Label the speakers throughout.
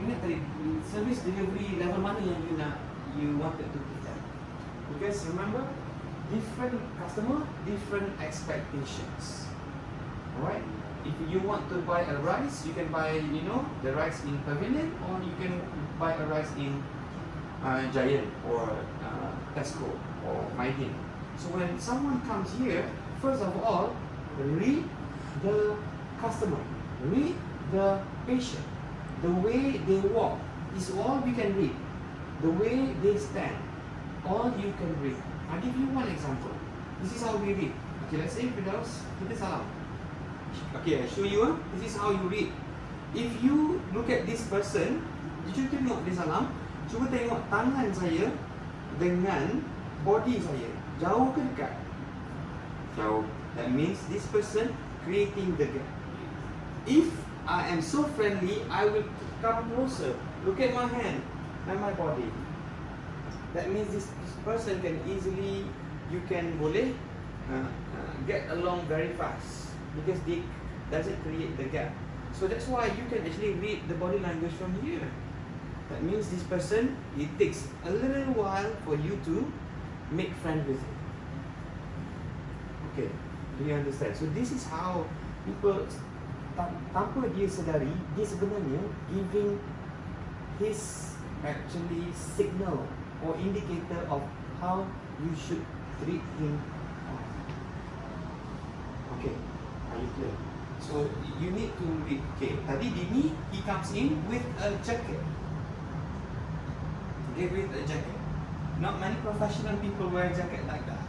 Speaker 1: ingat tadi service delivery level mana yang you wanted to give them? Because remember, different customer, different expectations. Alright? If you want to buy a rice, you can buy, the rice in Pavilion, or you can buy a rice in Giant or Tesco or Maidin. So when someone comes here, first of all, read the customer, read the patient, the way they walk is all we can read. The way they stand, all you can read. I'll give you one example. This is how we read. Okay, let's say Firdaus, kita salam. Okay, I show you. This is how you read. If you look at this person, you tengok dia salam, cuba tengok tangan saya dengan body saya. Jauh ke dekat? Jauh. That means this person creating the gap. If I am so friendly, I will come closer. Look at my hand and my body. That means this person can easily, you can boleh get along very fast because they doesn't create the gap. So that's why you can actually read the body language from here. That means this person, it takes a little while for you to make friends with him. Okay, do you understand? So this is how people, tanpa dia sedari, dia sebenarnya giving his actually signal or indicator of how you should treat him. Okay, are you clear? So you need to read. Okay, tadi Dini, he comes in with a jacket. Okay, with a jacket. Not many professional people wear a jacket like that.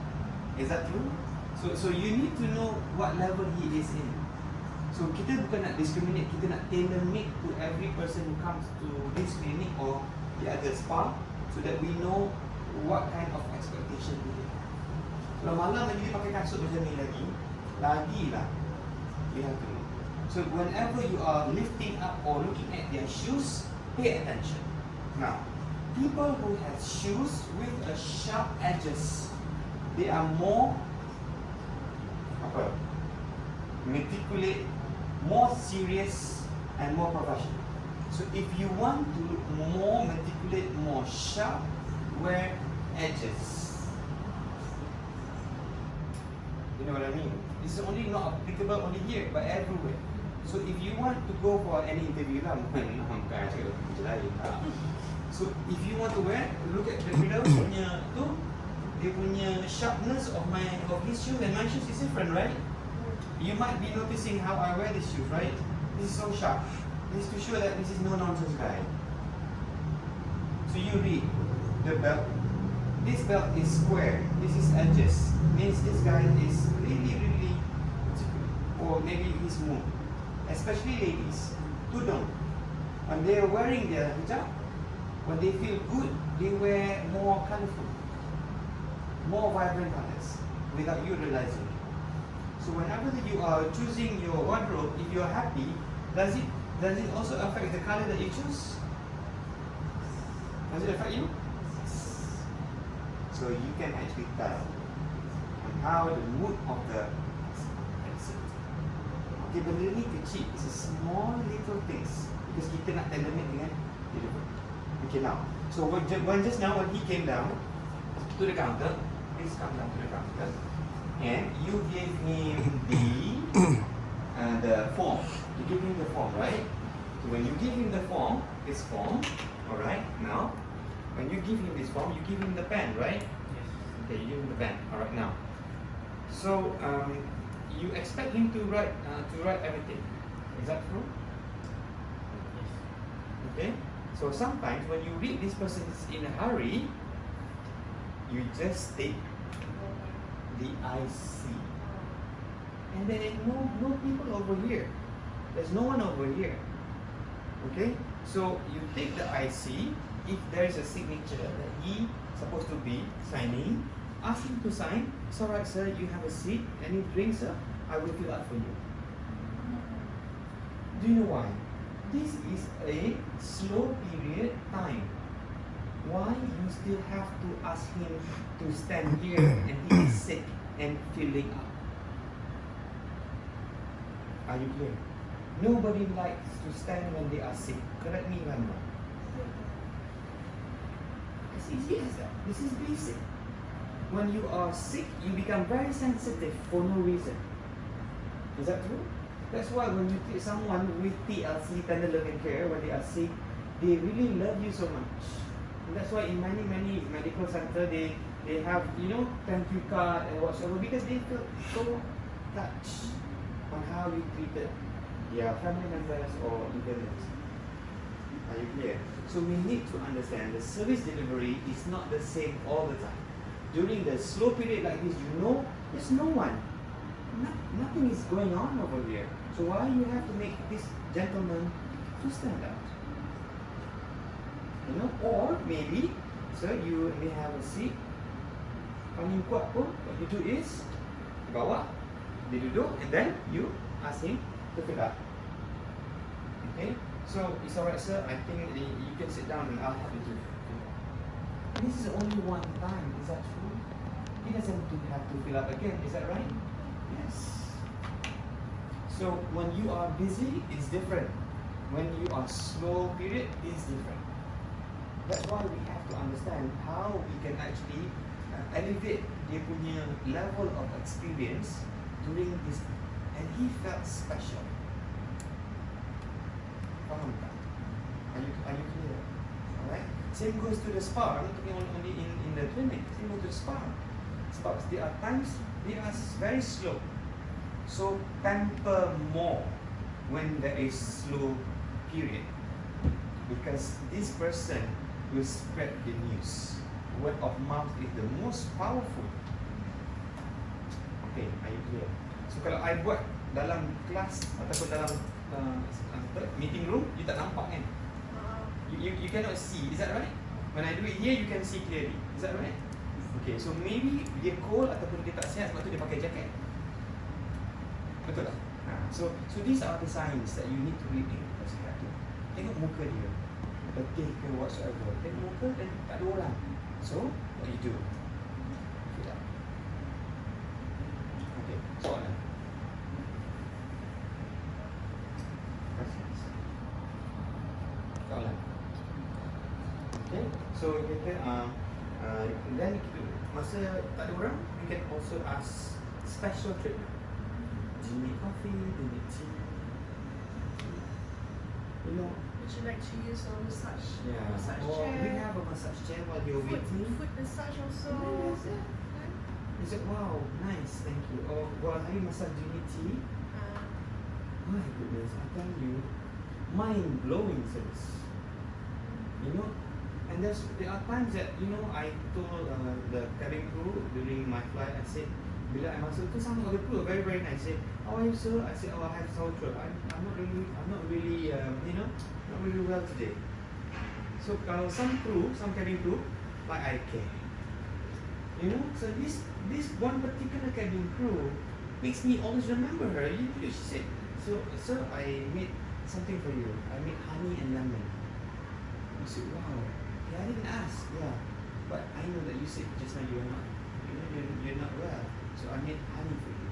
Speaker 1: Is that true? So you need to know what level he is in. So kita bukan nak discriminate, kita nak tailor-make to every person who comes to this clinic or the other spa, so that we know what kind of expectation we have. Kalau malam lagi dia pakai kasut macam ni lagi lah, you have to know. So whenever you are lifting up or looking at their shoes, pay attention. Now, people who have shoes with a sharp edges, they are more meticulous, more serious, and more professional. So if you want to look more meticulous, more sharp, wear edges. You know what I mean? This is only not applicable only here, but everywhere. So if you want to go for any interview lah, so if you want to wear, look at the Firdaus punya tu, dia punya sharpness of his shoes and my shoes is different, right? You might be noticing how I wear these shoes, right? This is so sharp. This is to show that this is no nonsense guy. So you read the belt. This belt is square. This is edges. Means this guy is really, or maybe he's smooth. Especially ladies, tudung. When they are wearing their hijab, when they feel good, they wear more colorful, more vibrant colors, without you realizing. So whenever you are choosing your wardrobe, if you are happy, does it also affect the color that you choose? Does it affect you? So you can actually tell on how the mood of the person. Okay, benda ni kecil, it's a small little things because kita nak tailor-make dengan delivery. Okay, now, so just now when he came down to the counter, please come down to the counter, and you gave him the form. You give him the form, right? So when you give him the form, this form, all right. Now, when you give him this form, you give him the pen, right? Yes. Okay, you give him the pen. All right. Now, so you expect him to write everything. Is that true? Yes. Okay. So sometimes when you read this person is in a hurry, you just take the IC. And there is no people over here. There's no one over here. Okay? So you take the IC, if there is a signature that he supposed to be signing, ask him to sign. It's alright sir, you have a seat, any drinks sir, I will fill out for you. Do you know why? This is a slow period time. Why you still have to ask him to stand here and he is sick and filling up? Are you clear? Nobody likes to stand when they are sick. Correct me if I'm wrong. As easy as that. This is basic. When you are sick, you become very sensitive for no reason. Is that true? That's why when you take someone with TLC, tender loving care, when they are sick, they really love you so much. And that's why in many medical centers they have, you know, thank you card and whatsoever, because they feel so touched on how you treated their family members or even us. Are you clear? So we need to understand the service delivery is not the same all the time. During the slow period like this, you know, there's no one. Nothing is going on over here. So why you have to make this gentleman to stand out? You know, or maybe, sir, you may have a seat. Paling kuat pun, what you do is, bawa, dia duduk, and then you ask him to fill up. Okay? So, it's alright, sir. I think you can sit down and I'll help you to fill up. This is only one time. Is that true? He doesn't have to fill up again. Is that right? Yes. So, when you are busy, it's different. When you are slow period, it's different. That's why we have to understand how we can actually elevate dia punya level of experience during this, and he felt special. Faham tak? Are you clear? Alright? Same goes to the spa. I'm not talking only in the clinic. Same goes to the spa. Spas, there are times they are very slow. So pamper more when there is slow period, because this person will spread the news. Word of mouth is the most powerful. Okay, are you clear? So kalau I buat dalam kelas ataupun dalam meeting room, you tak nampak kan? You cannot see. Is that right? When I do it here, you can see clearly. Is that right? Okay, so maybe dia cold ataupun dia tak sihat, sebab tu dia pakai jaket. Betul tak? So these are the signs that you need to read in persihat tu. Tengok muka dia, letih ke whatsoever. Tengok muka dan tak ada orang. So what you do? Fill up. Okay, soalan. Soalan. Okay, so kita dan kita masa tak ada orang, we can also ask special treatment. Do you need coffee? Do you need tea? You know.
Speaker 2: Would you like to use a massage
Speaker 1: Or
Speaker 2: chair?
Speaker 1: we have a massage chair while you're waiting.
Speaker 2: Foot massage also.
Speaker 1: You said, wow, nice, thank you. Or while having massage, do you need tea? My goodness, I tell you, mind-blowing service. You know, and there are times that, you know, I told the cabin crew during my flight, I said, bila I masuk tu, some of the crew are very very nice. Say, how are you, sir? I said, oh, I have sore throat. I'm not really, you know, not really well today. So kalau some cabin crew, like I care. You know, so this one particular cabin crew makes me always remember her. She said, so sir, I made something for you. I made honey and lemon. I said, wow. Yeah, I didn't ask. Yeah, but I know that you said just now you're not well. So I made honey for you.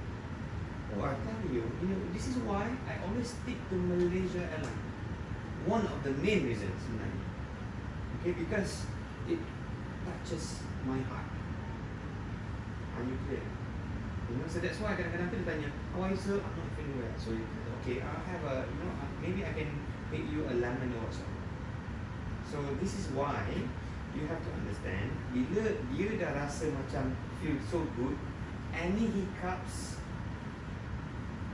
Speaker 1: Oh, I tell you, this is why I always stick to Malaysia Airlines. One of the main reasons, okay, because it touches my heart. Are you clear? You know, so that's why kadang-kadang dia tanya, how are you, sir? I'm not feeling well. So okay, I'll have a, you know, maybe I can make you a lemon or something. So this is why you have to understand, bila dia dah rasa macam feel so good, any hiccups,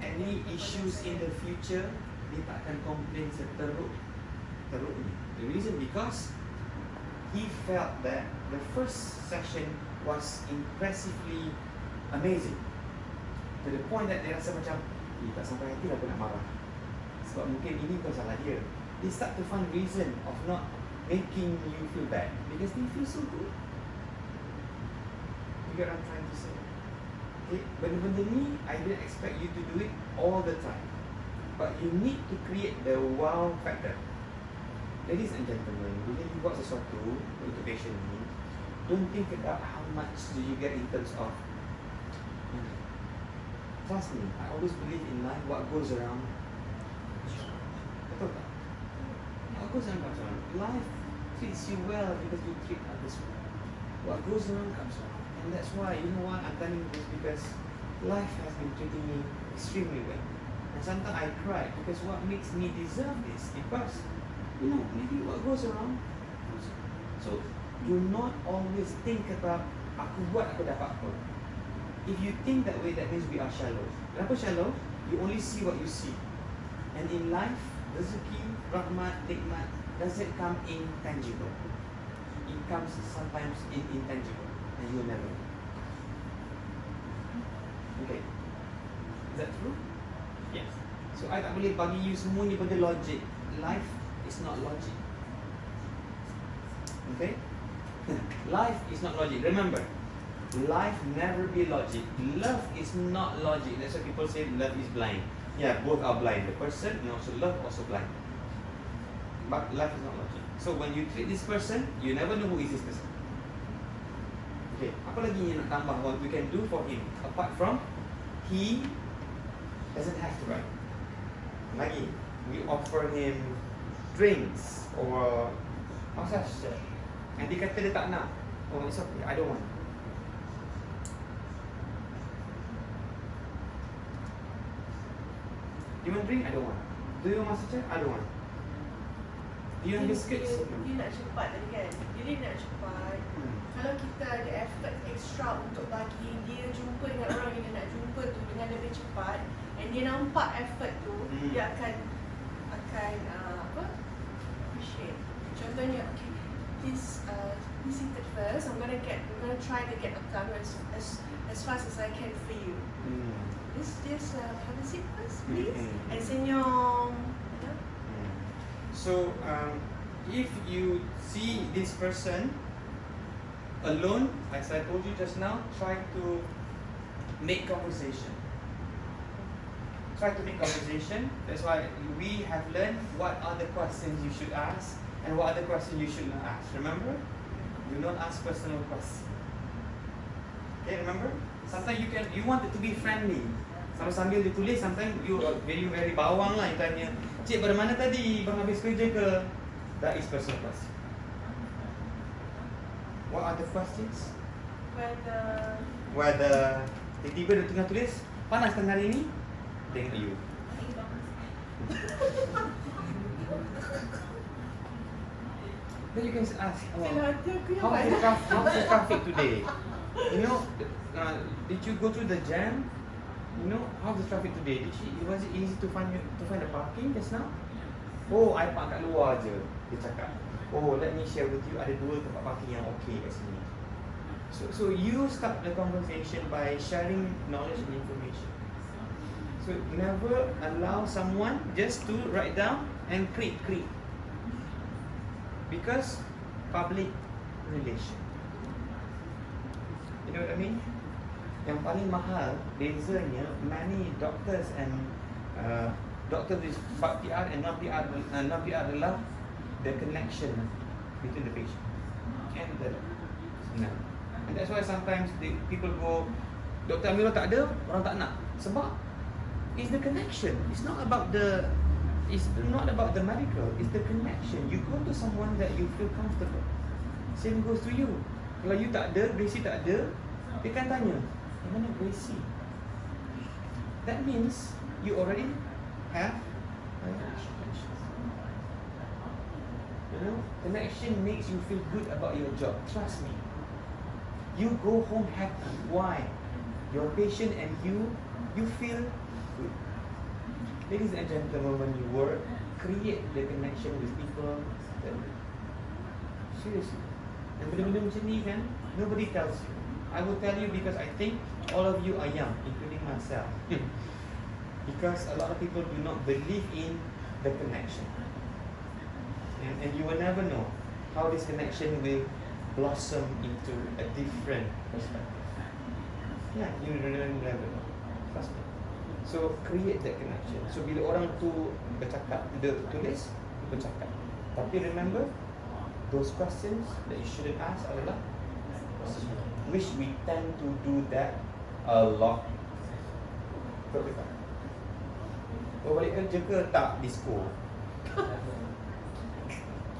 Speaker 1: any issues in the future, dia tak akan complain seteruk ni. The reason because he felt that the first session was impressively amazing, to the point that dia rasa macam, tak sampai hati lah aku nak marah, sebab mungkin ini bukan salah dia. They start to find reason of not making you feel bad because they feel so good. You get what I'm trying to say? Okay, benda-benda ni, I didn't expect you to do it all the time, but you need to create the wow factor. Ladies and gentlemen, bila you buat sesuatu untuk patient ni, don't think about how much do you get in terms of money. Trust me, I always believe in life, what goes around what goes around comes around. Life treats you well because you treat others well. What goes around comes around. And that's why, you know what, I'm telling you this because life has been treating me extremely well. And sometimes I cry because what makes me deserve this? Because, you know, maybe what goes around comes around. So, do not always think about aku buat aku dapat apa. If you think that way, that means we are shallow. Kenapa shallow? You only see what you see. And in life, rezeki, rahmat, nikmat doesn't come intangible. It comes sometimes intangible, and you'll never know. Okay, is that true? Yes. So I tak boleh bagi you semua ni benda logic. Life is not logic. Okay? Life is not logic. Remember, life never be logic. Love is not logic. That's why people say love is blind. Yeah, both are blind. The person and also love also blind. But life is not logic. So when you treat this person, you never know who is this person. Okay, apa lagi yang nak tambah what we can do for him apart from he doesn't have to write. Lagi, we offer him drinks or massage. And dia kata dia tak nak. Oh, it's okay, I don't want. Do you want drink? I don't want. Do you want massage? I don't want. Do you want biscuits?
Speaker 2: Dia nak cepat tadi kan. Dia nak cepat. Kalau kita ada effort extra untuk bagi dia jumpa dengan orang yang dia nak jumpa tu dengan lebih cepat, and dia nampak effort tu, dia akan apa? Appreciate. Contohnya, okay, he's seated first. I'm gonna try to get up as fast as I can for you. Just have a seat first, please. And senyum.
Speaker 1: So, if you see this person alone, as I told you just now, try to make conversation. Try to make conversation. That's why we have learned what are the questions you should ask and what are the questions you should not ask. Remember? Do not ask personal questions. Okay, remember? Sometimes you want it to be friendly. Sambil dia tulis, sometimes you are very bawang lah. You tanya, cik pada mana tadi? Bang habis kerja ke? That is personal question. What are the questions? Whether tiba-tiba dia tengah tulis, panas kan hari ni? Tengok you. Then you can ask, how's the traffic today? You know, did you go through the jam? You know, how's the traffic today? Was it easy to find the parking just now? Oh, I park kat luar je. Dia cakap, oh, let me share with you, ada 2 tempat parking yang okay kat sini. So you start the conversation by sharing knowledge and information. So never allow someone just to write down and create. Because public relation. You know what I mean? Yang paling mahal, bezanya, many doctors and doctors with PR and non-PR adalah the connection between the patient and the sebenarnya. And that's why sometimes people go, Dr. Amirul tak ada, orang tak nak. Sebab it's the connection. It's not about the medical. It's the connection. You go to someone that you feel comfortable. Same goes to you. Kalau you tak ada, Gracie tak ada, dia kan tanya, mana Gracie? That means you already have a connection. You know, connection makes you feel good about your job. Trust me. You go home happy. Why? Your patient and you feel good. Ladies and gentlemen, when you work, create the connection with people. Seriously. And benda-benda macam ni kan, nobody tells you. I will tell you because I think all of you are young, including myself. Because a lot of people do not believe in the connection. And you will never know how this connection will blossom into a different perspective. Yeah, you will never know. Trust me. So create that connection. So bila orang tu bercakap, dia tulis, bercakap. Tapi remember, those questions that you shouldn't ask adalah which we tend to do that a lot. Betul. Kau balik kerja ke tak disco?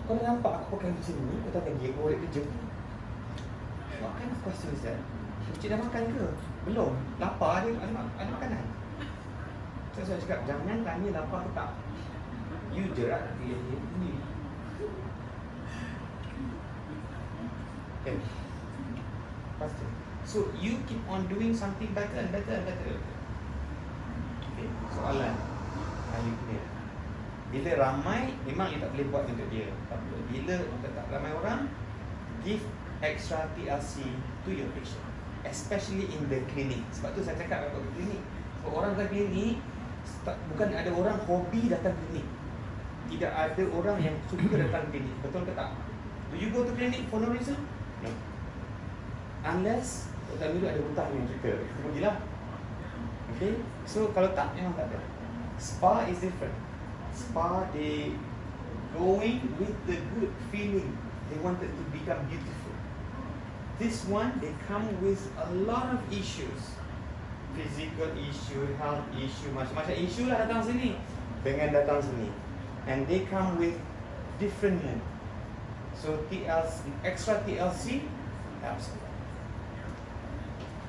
Speaker 1: Kau dah nampak aku pakai macam ni, kau tak pergi, aku balik kerja. What kind of question is that? Cik dah makan ke? Belum. Lapar, ada makanan. Saya cakap, jangan tanya lapar ke tak. You jerat dia ni. Okay. Pasti. So you keep on doing something better and better and better. Okay. Soalan. Are you clear? Bila ramai, memang you tak boleh buat untuk dia. Tapi bila tak ramai orang, give extra TLC to your patient, especially in the clinic. Sebab tu saya cakap kalau ke klinik, so, orang ke klinik bukan ada orang hobi datang klinik. Tidak ada orang yang suka datang klinik. Betul ke tak? Do you go to clinic for no reason? No. Unless Dr. Kamril ada hutang yang kita pergilah. Okay. So kalau tak, memang tak ada. Spa is different. Spa, they going with the good feeling. They wanted to become beautiful. This one, they come with a lot of issues. Physical issue, health issue, macam-macam issue lah datang sini. Dengan datang sini. And they come with different mood. So TLC, extra TLC helps.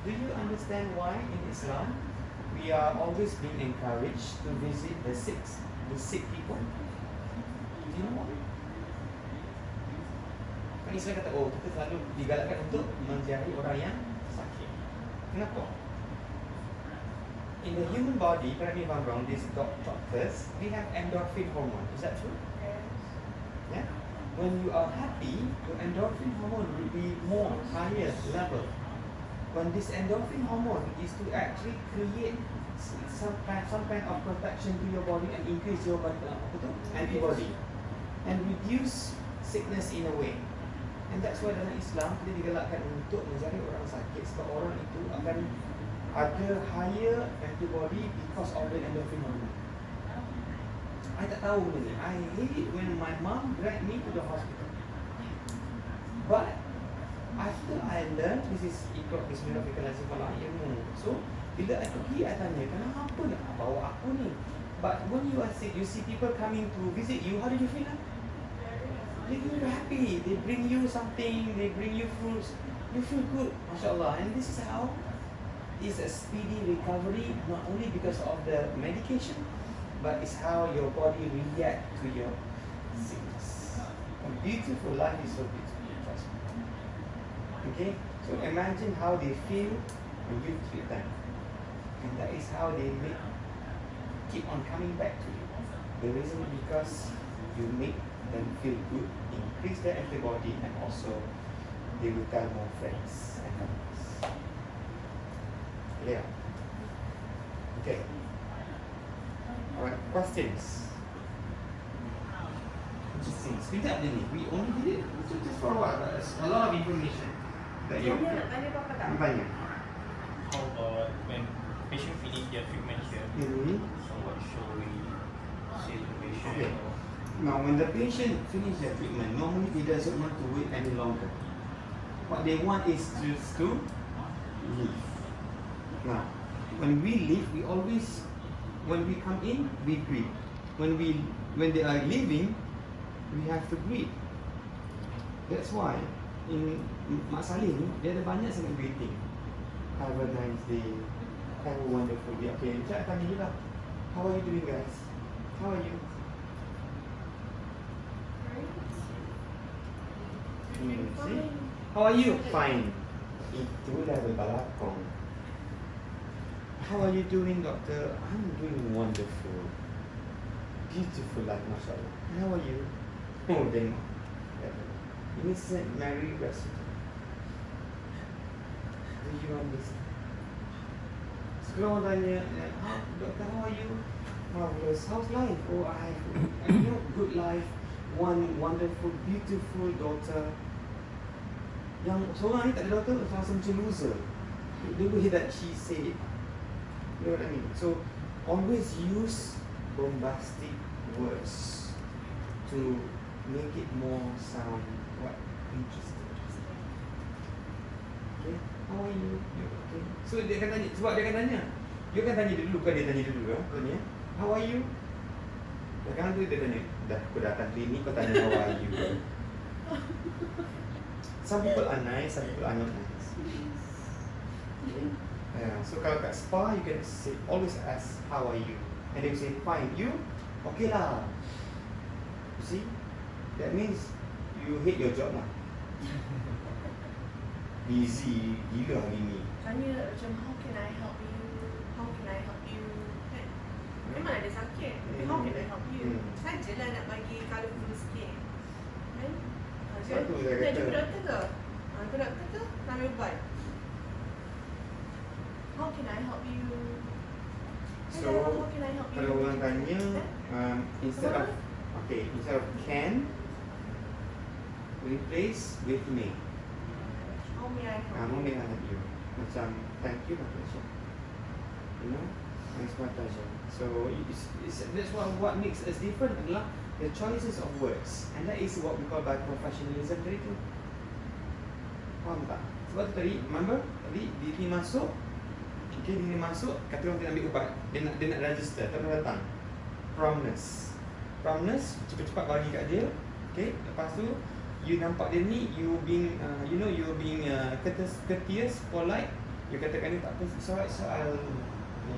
Speaker 1: Do you understand why in Islam we are always being encouraged to visit the sick people? Do you know why? Kan Islam kata, oh kita selalu digalakkan untuk mencari orang yang sakit. Kenapa? In the human body, correct me if I'm wrong, these doctors, we have endorphin hormone. Is that true?
Speaker 2: Yes.
Speaker 1: Yeah. When you are happy, your endorphin hormone will be more higher level. When this endorphin hormone is to actually create some kind of protection to your body and increase your antibody and reduce sickness in a way. And that's why dalam Islam kita digalakkan untuk mencari orang sakit sebab orang itu akan ada higher antibody because of the endorphin hormone. I tak tahu benda ni. I hate it when my mom dragged me to the hospital. But after I learned, this is ikut Bismillahirrahmanirrahim. So bila I pergi, I tanya, kenapa nak bawa aku ni? But when you are sick, you see people coming to visit you, how do you feel? They feel happy. They bring you something. They bring you fruits. You feel good, mashallah. And this is how is a speedy recovery, not only because of the medication, but it's how your body react to your sickness. A beautiful life is so beautiful, trust me. Okay, so imagine how they feel when you treat them, and that is how they keep on coming back to you. The reason because you make them feel good, increase their antibody, and also they will tell more friends and others. Yeah. Okay. Alright, questions? Interesting. Sekejap je ni. We only did it just for a while, but there's a lot of information that you
Speaker 2: Nak tanya apa tak?
Speaker 1: tanya.
Speaker 3: How about when patient finish their treatment here? So what should we say to the patient?
Speaker 1: Okay. Now, when the patient finish their treatment, normally he doesn't want to wait any longer. What they want is just to leave. Now, when we leave, we always, when we come in, we greet. When they are leaving, we have to greet. That's why in Mak Salim, dia ada banyak sangat greeting. Have a nice day. Have a wonderful day. Okay, saya tanya je lah. How are you doing, guys? How are you? See? How are you? Fine. Itu level balakong. How are you doing, doctor? I'm doing wonderful. Beautiful life, mashallah. How are you? Oh, then. Innocent Mary Resident. Do you understand? Sekarang orang tanya, doctor, how are you? Marvelous. How's life? Oh, I know good life. One wonderful, beautiful daughter. Yang seorang ni tak ada daughter, rasa macam loser. The way that she said. You know what I mean? So, always use bombastic words to make it more sound interesting. Okay? How are you? Okay. So, dia akan tanya, sebab dia akan tanya. Dia akan tanya dulu, bukan dia tanya dulu. Tanya, how are you? Kadang tu dia tanya, Kau datang klinik, kau tanya how are you. Some people are nice, some people are not nice. Okay? Yeah, so kalau kat spa, you can say, always ask, how are you? And they will say, fine. You? Okay lah. You see? That means you hate your job lah. Busy gila hari ni.
Speaker 2: Tanya macam, how can I help you? How can I help you? Kan? Memang ada sakit. Tapi how can I help you? Sajalah nak bagi colourful sikit. Kan?
Speaker 1: Sebab tu saya
Speaker 2: Nak
Speaker 1: kata,
Speaker 2: jumpa doktor ke? Jumpa doktor ke? Nak ambil ubat? How can I help you?
Speaker 1: so
Speaker 2: How can I help you?
Speaker 1: kalau orang tanya, instead of can, replace with may.
Speaker 2: How may I help
Speaker 1: How
Speaker 2: you?
Speaker 1: may I help you? Macam, thank you, my pleasure. You know, it's my pleasure. So that's what makes us different adalah the choices of words, and that is what we call by professionalism tadi tu. Faham tak? Sebab tu tadi, remember? Tadi diri masuk, diri masuk, kata orang nak ambil ubat, dia nak register, tak nak datang. Promise, cepat-cepat bagi kat dia. Okay, lepas tu you nampak dia ni, you being courteous, polite. You katakan ni tak apa, so I'll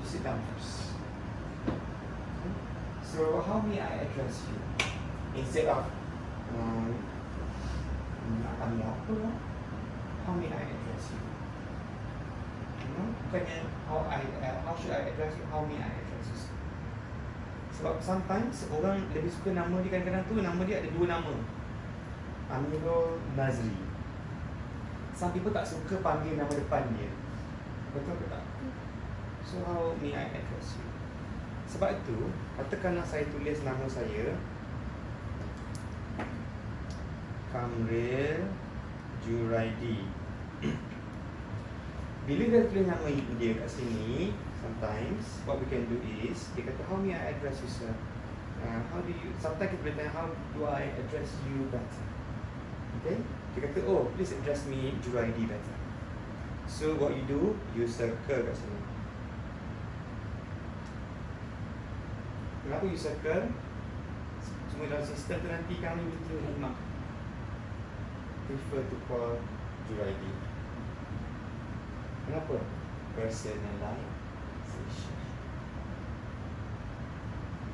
Speaker 1: sit down first. So how may I address you? Instead of nak tanya apa lah, how may I address you? Bukannya how should I address you? How may I address you? Sebab sometimes orang lebih suka nama dia, kadang-kadang tu nama dia ada dua nama, Amirul, Nazri. Some people tak suka panggil nama depan dia. Betul ke tak? So how may I address you? Sebab itu, katakanlah saya tulis nama saya Kamril Juraidi. Bila dia tulis nama dia kat sini, sometimes what we can do is, dia kata, how may I address you, sir? Sometimes kita boleh tanya, how do I address you better? Okay? Dia kata, oh, please address me Juraidi better. So what you do, you circle kat sini. Kenapa you circle? Cuma dalam sistem tu nanti kami minta hikmah. Prefer to call Juraidi. Kenapa? Personalization.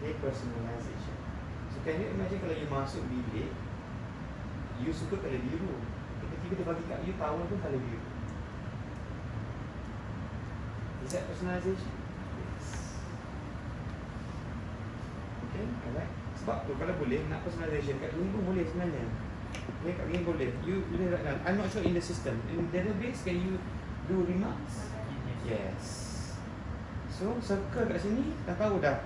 Speaker 1: Okay, personalization. So can you imagine kalau you masuk bilik, you suka colour biru, tiba-tiba dia bagi kat you towel pun colour biru. Is that personalization? Yes. Okay, alright. Sebab tu kalau boleh nak personalization kat ni pun boleh sebenarnya. Okay, kat ni boleh. You boleh write down. I'm not sure in the system. In the database, can you do remarks? Yes. So circle kat sini, dah tahu dah.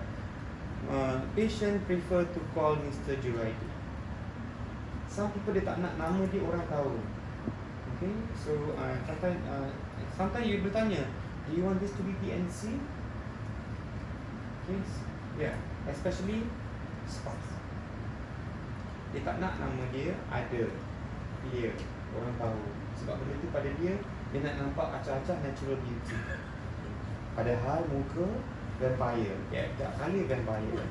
Speaker 1: Patient prefer to call Mr. Juraidi. Some people dia tak nak nama dia orang tahu. Okay, so sometimes you bertanya, do you want this to be PNC? Okay, yeah, especially spouse. Dia tak nak nama dia ada dia orang tahu. Sebab benda tu pada dia nak nampak acah-acah natural beauty. Padahal muka vampire. Tak kali vampire.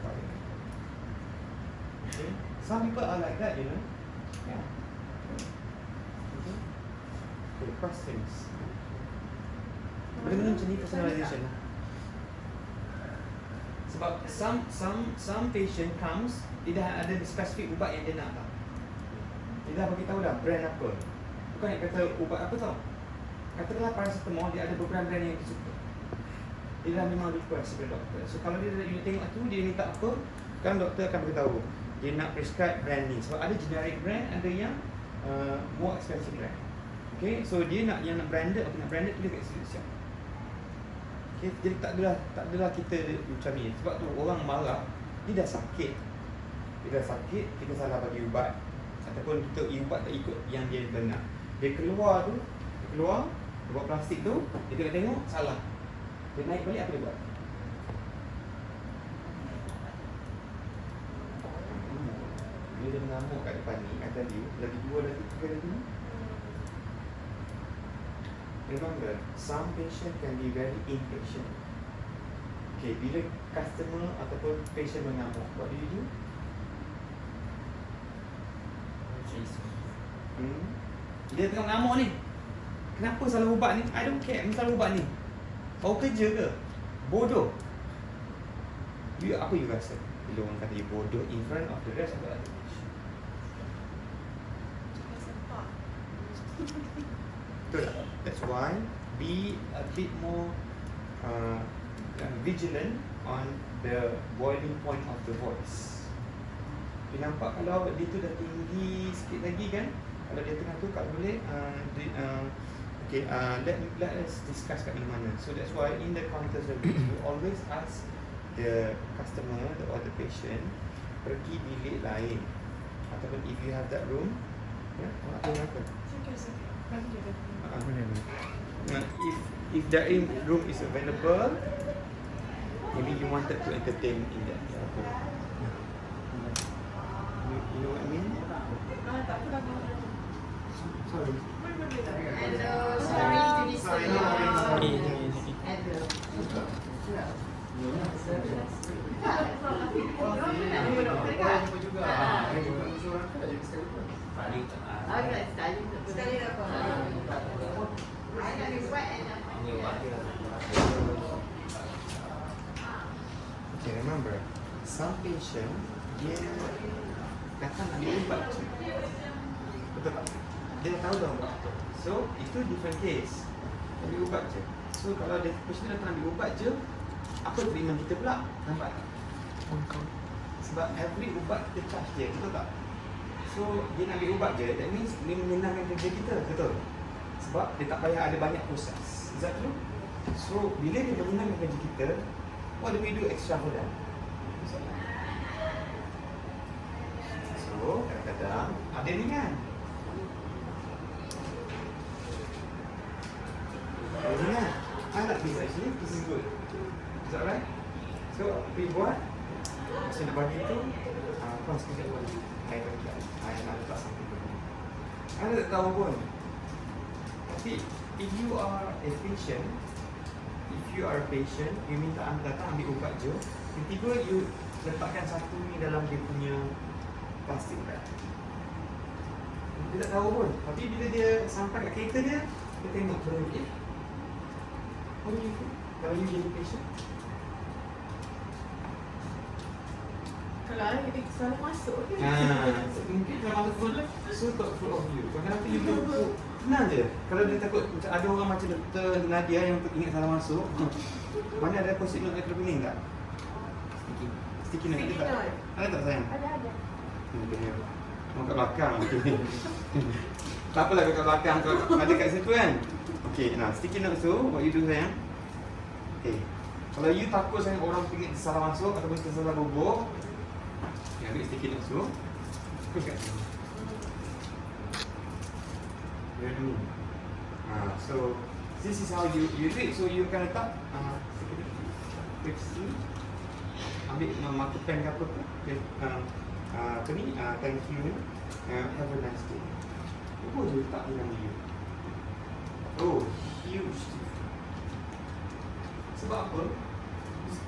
Speaker 1: Okay, some people are like that, you know. Yeah. Okay, questions. Benda macam ni personalization lah. Sebab some patient comes, dia dah ada spesifik ubat yang dia nak tak. Dia dah bagi tahu dah brand apa. Bukan yang kata ubat apa tau. Katakanlah paracetamol, dia ada beberapa brand yang dia suka. Dia dah memang request kepada doktor. So kalau dia tengok tu, dia minta apa, sekarang doktor akan beritahu dia nak prescribe brand ni. Sebab ada generic brand, ada yang more expensive brand. Okay, so dia nak yang nak branded atau nak branded tu dia kat situ siap. Okay, jadi tak adalah kita macam ni. Sebab tu orang marah, dia dah sakit. Kita salah bagi ubat. Ataupun kita ubat tak ikut yang dia benar. Dia keluar, dia buat plastik tu, dia tengok, salah. Dia naik balik, apa dia buat? Dia dah mengamuk kat depan ni, kat tadi, lagi 2, lagi 3 lagi ni. Remember, some patient can be very impatient. Okay, bila customer ataupun patient mengamuk, what do you do? Dia tengah mengamuk ni. Kenapa salah ubat ni? I don't care, salah ubat ni. Kau kerja ke? Bodoh. Apa you rasa? Bila orang kata you bodoh in front of the rest of the other. Betul tak? That's why be a bit more vigilant on the boiling point of the voice. You nampak kalau dia tu dah tinggi sikit lagi kan? Kalau dia tengah tu kat boleh okay, let us discuss kat mana. So that's why in the counter service you always ask the customer or the patient pergi bilik lain ataupun if you have that room apa? If that room is available, maybe you wanted to entertain in that. You know what I mean? Sorry.
Speaker 4: Hello, sorry to disturb you.
Speaker 1: Okay, remember, some patient dia datang ambil ubat je. Betul tak? Dia tahu dah ubat apa. So, itu different case. Ambil ubat je. So, kalau dia patient datang ambil ubat je, apa treatment kita pula? Nampak tak? Sebab every ubat kita charge dia, betul tak? So, dia nak ambil ubat je, that means dia menyenangkan kerja kita, betul? Sebab dia tak payah ada banyak proses. Is that true? So, bila dia menyenangkan kerja kita, what do we do extra for them? So, kadang-kadang ada ringan. Ada ringan. I like this actually, this is good. Is that right? So, we buat saya nak bagi tu kau sekejap lagi I nak letak sampai dulu I tak tahu pun. Tapi if you are a patient, you minta datang ambil ubat je, tiba-tiba you letakkan satu ni dalam dia punya plastik bag. Dia tak tahu pun. Tapi bila dia sampai kat kereta dia tengok terus how do you feel? Kalau you jadi patient,
Speaker 2: Kalau selalu masuk ke?
Speaker 1: mungkin kalau masuk so thoughtful of you. Kadang-kadang you boleh tenang je. Kalau dia takut, macam ada orang macam Dr. Nadia yang ingat salah masuk, mana ada post-it note micropening tak? Sticky note ada tak? Ada tak sayang?
Speaker 2: Ada.
Speaker 1: Mau kat belakang. Tak apalah kat belakang, kau ada kat situ kan? Okay, nah sticky note tu, what you do sayang? Okay, kalau you takut sayang orang ingat salah masuk ataupun salah bobok, ambil sticky note tu, push kat sini. So this is how you do it. So you akan letak sini, ambil marker pen ke apa tu, apa ni, thank you, have a nice day. Apa je letak dalam you. Oh, huge. Sebab apa?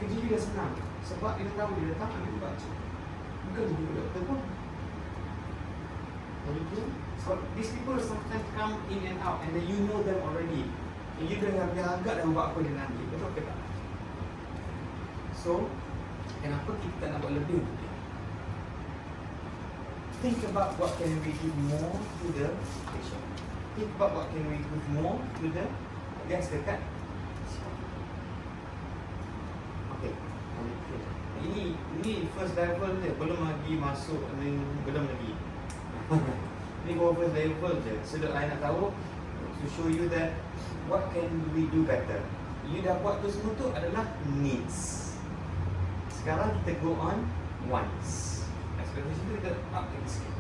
Speaker 1: Kerja dia dah senang. Sebab dia tahu dia datang ambil ubat je. Bukan jadi doktor pun. So these people sometimes come in and out and then you know them already. And you dah agak dah buat apa dia nak ambil. Betul ke tak? So, kenapa kita tak nak buat lebih untuk dia? Think about what can we give more to the patient. Think about what can we give more to the guest dekat. Okay. Ini first level je, belum lagi masuk, belum lagi. Ini baru first level je. So that I nak tahu, to show you that what can we do better. You dah buat tu semua tu adalah needs. Sekarang kita go on wants. Expectation tu kita up lagi sikit.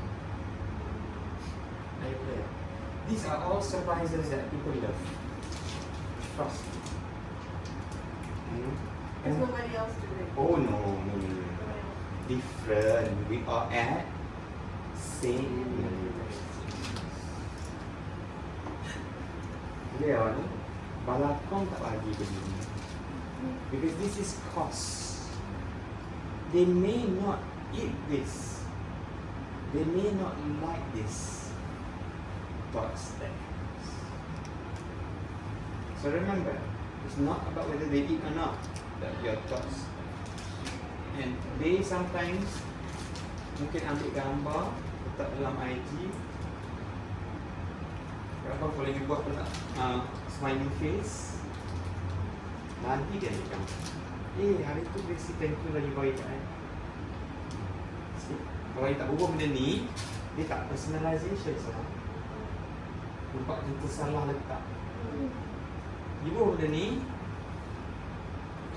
Speaker 1: These are all surprises that people love. Trust me.
Speaker 2: There's nobody else to do it.
Speaker 1: Oh no. Different. We are at same university. Dia ni balakong tak lagi begini. Because this is cost. They may not eat this. they may not like this thoughts that comes. So remember, it's not about whether they eat or not, but your thoughts. And they sometimes mungkin ambil gambar letak dalam IG. Berapa kalau you buat letak smiling face, nanti dia ambil gambar. Hari tu dia si thank you lah you baik kan. Kalau you tak berbuat benda ni, dia tak personalization salah. Nampak kita salah letak. You buat benda ni,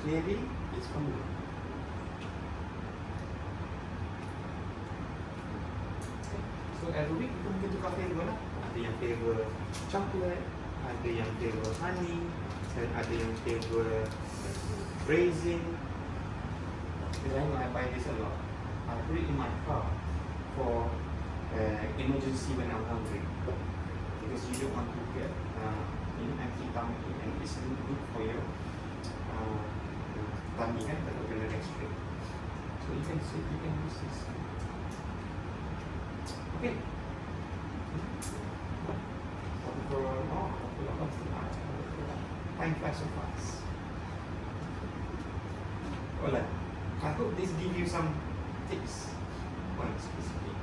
Speaker 1: clearly it's from you. So every week kita mungkin tukar flavor lah. Ada yang flavor chocolate, ada yang flavor honey, dan ada yang flavor raisin. Because I buy this a lot. I put it in my car for emergency when I'm hungry. Because you don't want to get empty tummy, and it's good for your tummy kan, kalau kena X-ray. So you can use this. Okay. Time flies so fast. Alright. I hope this give you some tips. One specific.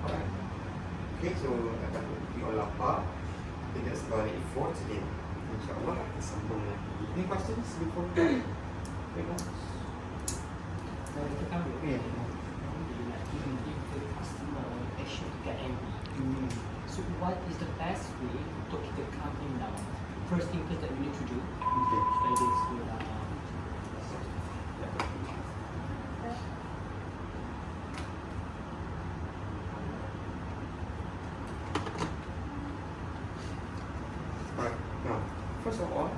Speaker 1: Alright. Okay, so I hope you all lapar. I think that's about it for today. InsyaAllah kita sambung lagi. Any questions before we go? Okay, guys.
Speaker 5: Kita kan boleh give the customer action to get angry. So what is the best way untuk kita calm him down? First thing that we need to do.
Speaker 1: Okay.
Speaker 5: That is to
Speaker 1: Alright. Now, first of all,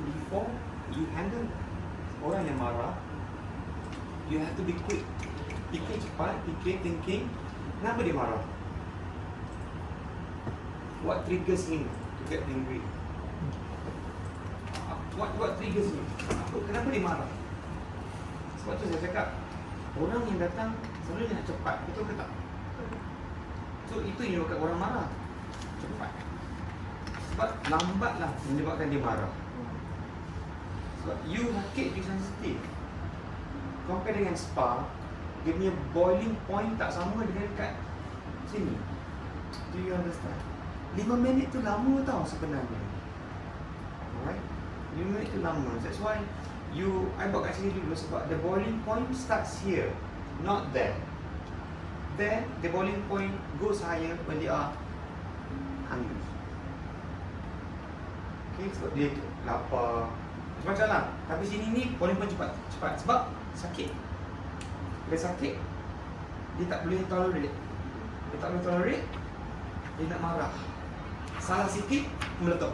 Speaker 1: before you handle orang yang marah, you have to be quick. Fikir cepat, fikir thinking. Kenapa dia marah? What triggers him to get angry? What triggers him? Kenapa dia marah? Sebab tu saya cakap, orang yang datang selalu nak cepat, betul ke tak? So itu yang menyebabkan orang marah. Cepat. Sebab lambatlah menyebabkan dia marah. Sebab you rakit dia sensitif. Compare dengan spa, dia punya boiling point tak sama dengan kat sini. Do you understand? 5 minit tu lama tau sebenarnya. Alright? 5 minit tu lama. That's why I buat kat sini dulu sebab the boiling point starts here, not there. Then the boiling point goes higher when they are hungry. Okay, sebab dia lapar. Macam lah. Tapi sini ni boiling point cepat. Sebab sakit. Bila sakit, dia tak boleh tolerate. Dia tak boleh tolerate, dia nak marah. Salah sikit, meletup.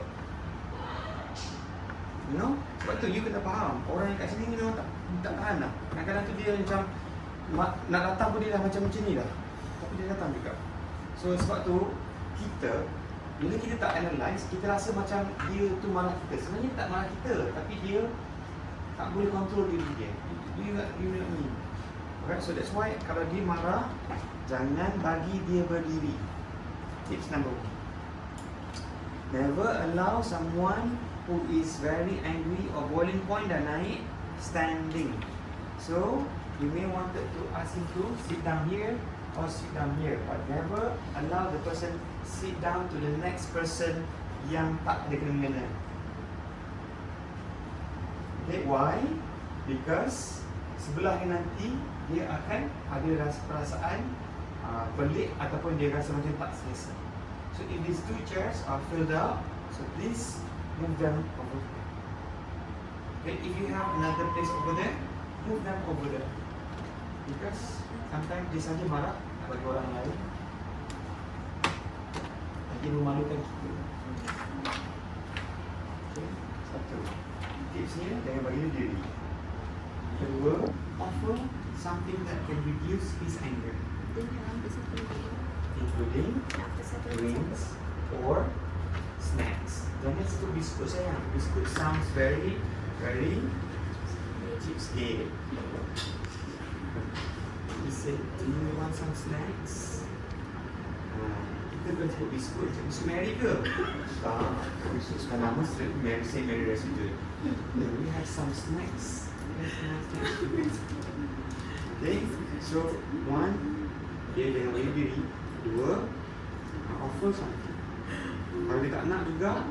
Speaker 1: You know? Sebab tu you kena faham, orang yang kat sini ni memang tak tahan lah. Kadang-kadang tu dia macam nak datang pun dia dah macam ni dah. Tapi dia datang juga. So sebab tu kita, bila kita tak analyse, kita rasa macam dia tu marah kita. Sebenarnya tak marah kita, tapi dia tak boleh kontrol diri dia. You know what I mean? Alright, so that's why kalau dia marah, jangan bagi dia berdiri. Tips number 1. Never allow someone who is very angry or boiling point dah naik standing. So you may want to ask him to sit down here or sit down here, but never allow the person sit down to the next person yang tak ada kena-mengena. Okay, why? Because sebelah ni nanti dia akan ada rasa perasaan pelik ataupun dia rasa macam tak selesa. So if these 2 chairs are filled up, so please move them over there. Okay, if you have another place over there, move them over there. Because sometimes dia saja marah bagi orang lain, nanti memalukan kita. Okay, satu. Tipsnya jangan bagi dia diri. Kedua, offer something that can reduce his anger, including drinks or snacks. Jangan sebut biskut sayang. Biskut sounds very cheapskate. say, do you want some snacks? Kita bukan sebut biskut, biskut Mary ke? Tak, biskut sekarang nama Mary, say Mary Resident. We have some snacks. Okay, so one, dia jangan bagi diri. Dua, offer something. Kalau dia tak nak juga,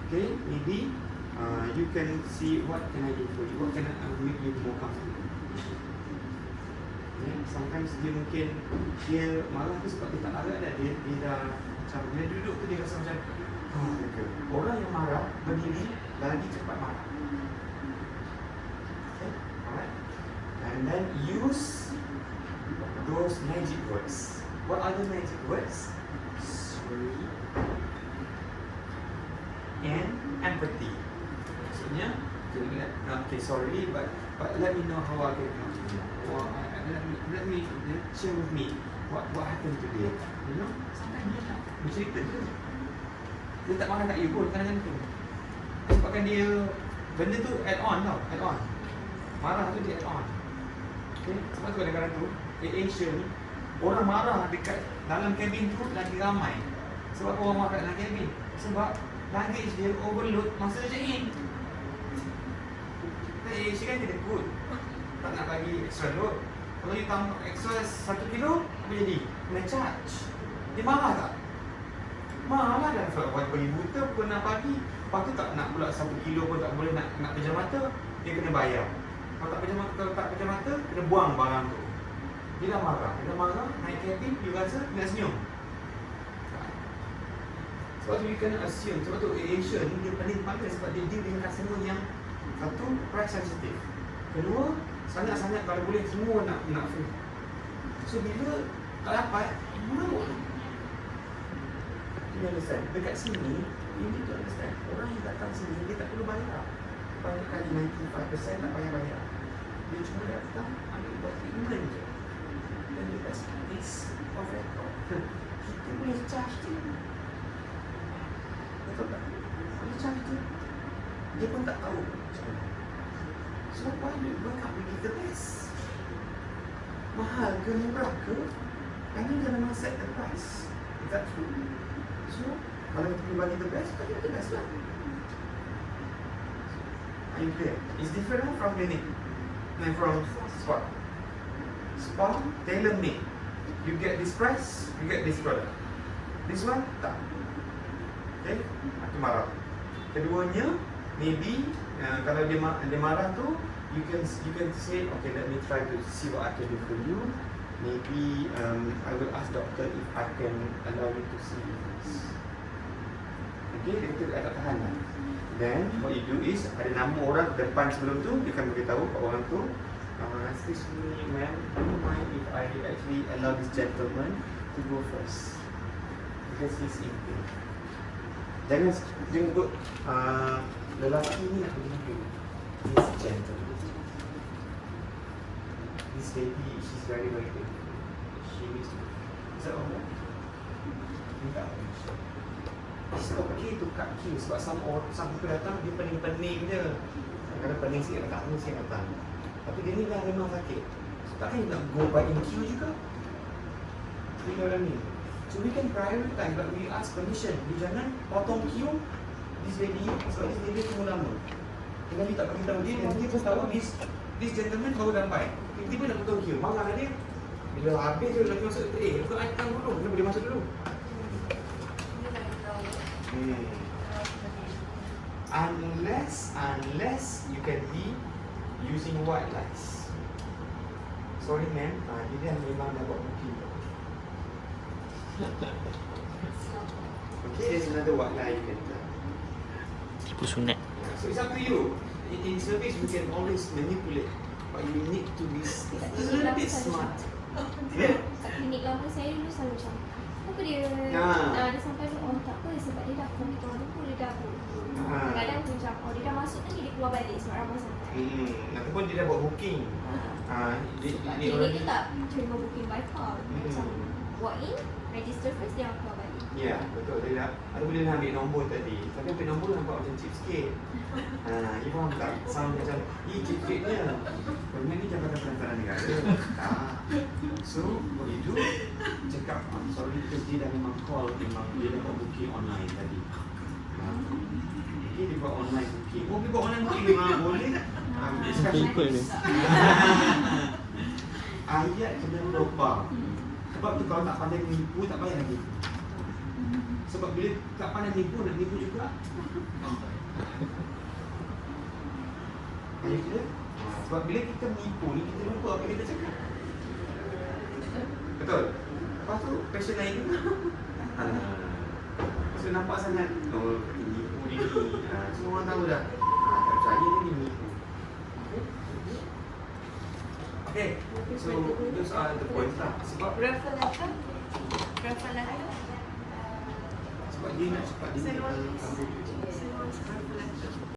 Speaker 1: okay, maybe you can see what can I do for you, what can I make you more comfortable. Yeah, sometimes dia mungkin dia marah tu sebab dia tak larat dah, dia dah macam bila duduk tu dia rasa macam orang yang marah berdiri lagi cepat marah. Okay, alright. And then use those magic words. What are the magic words? Sorry and empathy. Maksudnya, okay, sorry, but let me know how I can help you. Or let me share with me what happened today. You know, sometimes dia tak bercerita je. Dia tak marah kat you pun kadang-kadang tu. Sebabkan dia benda tu add on tau, add on. Marah tu dia add on. Okay, sebab tu kadang-kadang tu Asia ni orang marah dekat dalam kabin tu lagi ramai. Sebab orang marah kat dalam kabin. Sebab luggage dia overload masa dia check in. Asia kan kena good, tak nak bagi extra load. Kalau you tambah extra 1 kilo, apa jadi? Kena charge. Dia marah tak? Marah lah dah. Sebab pagi buta pun nak pagi. Lepas tu tak nak pula 1 kilo pun tak boleh nak pejam mata. Dia kena bayar. Kalau tak pejam mata, kena buang barang tu. Dia dah marah. Dia dah marah, naik kabin, you rasa dia nak senyum. Sebab tu you kena assume. Sebab tu Asia ni dia paling pandai sebab dia deal dengan customer yang satu, price sensitive. Kedua, sangat-sangat kalau boleh semua nak free. So bila tak dapat, mengamuk. You understand? Dekat sini, you need to understand. Orang yang datang sini, dia tak perlu bayar. Banyak kali 95% tak payah bayar. Dia cuma datang, ambil buat treatment je. Dan dia kasi this of record. Kita boleh charge dia. Betul tak? Boleh charge dia. Dia pun tak tahu. So why can't we give the best? Mahal ke murah ke? And you jangan set the price. Is that true? So kalau kita boleh bagi the best, kita give the best lah. Are you clear? It's different from clinic and from spa. Spa tailor-made. You get this price, you get this product. This one tak. Okay? Aku marah. Keduanya, maybe kalau dia marah tu, you can say, okay, let me try to see what I can do for you. Maybe I will ask doctor if I can allow you to see this. Okay, dia kata tak tahan lah. Then what you do is ada nama orang depan sebelum tu, dia akan beritahu kat orang tu, excuse me ma'am, do you mind if I actually allow this gentleman to go first because he's in pain. Jangan jemput lelaki ni nak pergi dulu. This gentleman, this lady, she's very very beautiful. She needs to. Is that all right? Minta permission. It's okay to cut queue sebab some people datang dia pening-pening je. Kadang-kadang pening sikit datang, pening sikit datang. Tapi dia ni dah memang sakit. So takkan you nak go by in queue juga? You know what I mean? So we can prioritize but we ask permission. Dia jangan potong queue this lady sebab this lady tunggu lama. Kalau you tak bagi tahu dia, dia pun tahu this gentleman baru sampai. Tiba-tiba nak potong queue, marah dia. Bila habis dia lagi masuk tu, untuk I datang dulu, kenapa dia masuk dulu? Unless you can be using white lights. Sorry ma'am, dia dah memang dah buat booking. Okay, there's another white light you can try.
Speaker 5: Tipu sunat.
Speaker 1: So it's up to you. In service you can always manipulate, but you need to be a little bit smart. Yeah.
Speaker 4: Klinik lama saya dulu selalu macam apa dia dia sampai tu tak apa sebab dia dah pergi tuan tu dia dah kadang-kadang macam dia dah masuk tadi dia keluar balik sebab ramai sangat
Speaker 1: ataupun dia dah buat booking
Speaker 4: klinik tu tak cuma booking by call macam walk in register first, dia keluar balik.
Speaker 1: Ya, betul. Dia dah, ada boleh dah ambil nombor tadi. Tapi ambil nombor nampak macam cheap sikit. You faham tak? Sound macam, cheap sikitnya. Kemudian ni Jabatan Perantaraan Negara. So, what you do, cakap, sorry, because dia dah memang call, memang dia dapat booking online tadi. Okay, dia buat online booking. Oh, dia buat online booking memang boleh.
Speaker 6: People ni.
Speaker 1: Ayat kena berubah. Sebab tu kalau tak pandai menipu, tak payah lagi. Sebab bila tak pandai menipu, nak menipu juga. Ayat kita. Sebab bila kita menipu ni, kita lupa apa kita cakap. Betul? Lepas tu, passion lain juga. So nampak sangat, oh, menipu dia ni. Semua orang tahu dah. Tak percaya dia ni menipu. Okay, so those are the points lah. Sebab
Speaker 2: Refer letter. Refer letter.
Speaker 1: sebab dia nak cepat dia
Speaker 2: Send
Speaker 1: nak
Speaker 2: one, please. Send one refer letter.